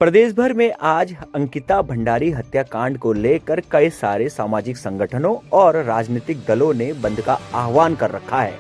प्रदेश भर में आज अंकिता भंडारी हत्याकांड को लेकर कई सारे सामाजिक संगठनों और राजनीतिक दलों ने बंद का आह्वान कर रखा है।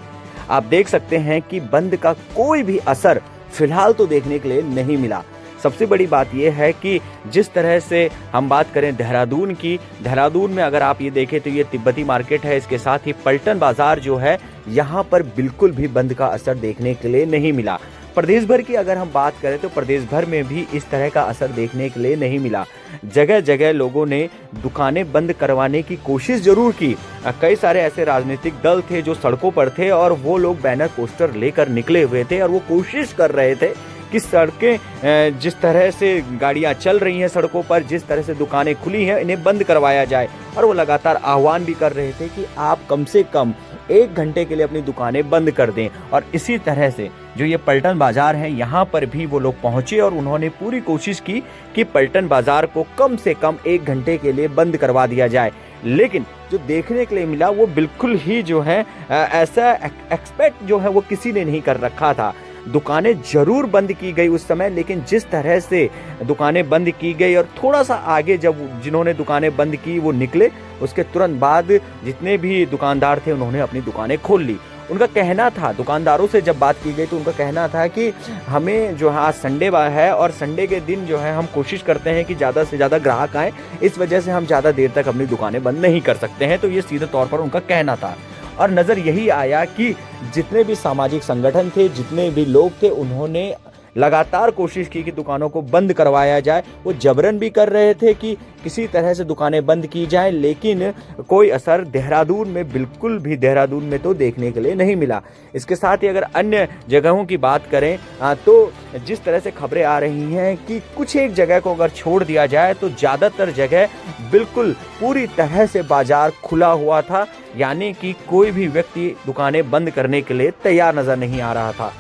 आप देख सकते हैं कि बंद का कोई भी असर फिलहाल तो देखने के लिए नहीं मिला। सबसे बड़ी बात यह है कि जिस तरह से हम बात करें देहरादून की, देहरादून में अगर आप ये देखें तो ये तिब्बती मार्केट है, इसके साथ ही पलटन बाजार जो है, यहाँ पर बिल्कुल भी बंद का असर देखने के लिए नहीं मिला। प्रदेश भर की अगर हम बात करें तो प्रदेश भर में भी इस तरह का असर देखने के लिए नहीं मिला। जगह जगह लोगों ने दुकानें बंद करवाने की कोशिश जरूर की। कई सारे ऐसे राजनीतिक दल थे जो सड़कों पर थे और वो लोग बैनर पोस्टर लेकर निकले हुए थे और वो कोशिश कर रहे थे कि सड़कें जिस तरह से गाड़ियां चल रही हैं सड़कों पर, जिस तरह से दुकानें खुली हैं, इन्हें बंद करवाया जाए। और वो लगातार आह्वान भी कर रहे थे कि आप कम से कम 1 घंटे के लिए अपनी दुकानें बंद कर दें। और इसी तरह से जो ये पलटन बाजार है, यहाँ पर भी वो लोग पहुंचे और उन्होंने पूरी कोशिश की कि पलटन बाजार को कम से कम 1 घंटे के लिए बंद करवा दिया जाए। लेकिन जो देखने के लिए मिला वो बिल्कुल ही जो है ऐसा एक्सपेक्ट जो है वो किसी ने नहीं कर रखा था। दुकानें जरूर बंद की गई उस समय, लेकिन जिस तरह से दुकानें बंद की गई और थोड़ा सा आगे जब जिन्होंने दुकानें बंद की वो निकले, उसके तुरंत बाद जितने भी दुकानदार थे उन्होंने अपनी दुकानें खोल ली। उनका कहना था, दुकानदारों से जब बात की गई तो उनका कहना था कि हमें जो है आज संडे है और संडे के दिन जो है हम कोशिश करते हैं कि ज़्यादा से ज़्यादा ग्राहक आए, इस वजह से हम ज़्यादा देर तक अपनी दुकानें बंद नहीं कर सकते हैं। तो ये सीधे तौर पर उनका कहना था। और नज़र यही आया कि जितने भी सामाजिक संगठन थे, जितने भी लोग थे, उन्होंने लगातार कोशिश की कि दुकानों को बंद करवाया जाए। वो जबरन भी कर रहे थे कि किसी तरह से दुकानें बंद की जाएं, लेकिन कोई असर देहरादून में बिल्कुल भी देहरादून में तो देखने के लिए नहीं मिला। इसके साथ ही अगर अन्य जगहों की बात करें तो जिस तरह से खबरें आ रही हैं कि कुछ एक जगह को अगर छोड़ दिया जाए तो ज़्यादातर जगह बिल्कुल पूरी तरह से बाजार खुला हुआ था, यानी कि कोई भी व्यक्ति दुकानें बंद करने के लिए तैयार नज़र नहीं आ रहा था।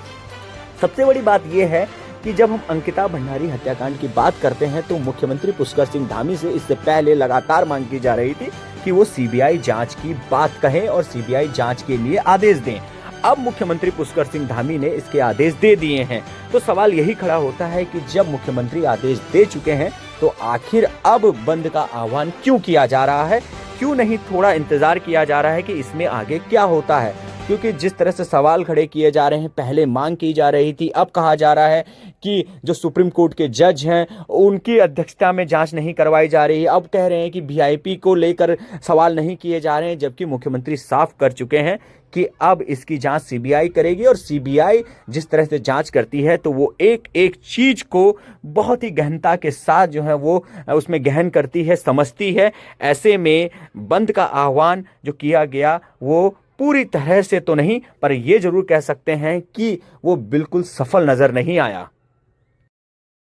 सबसे बड़ी बात यह है कि जब हम अंकिता भंडारी हत्याकांड की बात करते हैं तो मुख्यमंत्री पुष्कर सिंह धामी से इससे पहले लगातार मांग की जा रही थी कि वो सीबीआई जांच की बात कहें और सीबीआई जांच के लिए आदेश दें। अब मुख्यमंत्री पुष्कर सिंह धामी ने इसके आदेश दे दिए हैं। तो सवाल यही खड़ा होता है कि जब मुख्यमंत्री आदेश दे चुके हैं तो आखिर अब बंद का आह्वान क्यों किया जा रहा है? क्यों नहीं थोड़ा इंतजार किया जा रहा है कि इसमें आगे क्या होता है? क्योंकि जिस तरह से सवाल खड़े किए जा रहे हैं, पहले मांग की जा रही थी, अब कहा जा रहा है कि जो सुप्रीम कोर्ट के जज हैं उनकी अध्यक्षता में जांच नहीं करवाई जा रही है। अब कह रहे हैं कि वीआईपी को लेकर सवाल नहीं किए जा रहे हैं, जबकि मुख्यमंत्री साफ कर चुके हैं कि अब इसकी जांच सीबीआई करेगी। और सीबीआई जिस तरह से जांच करती है तो वो एक एक चीज को बहुत ही गहनता के साथ जो है वो उसमें गहन करती है, समझती है। ऐसे में बंद का आह्वान जो किया गया वो पूरी तरह से तो नहीं, पर ये जरूर कह सकते हैं कि वो बिल्कुल सफल नजर नहीं आया।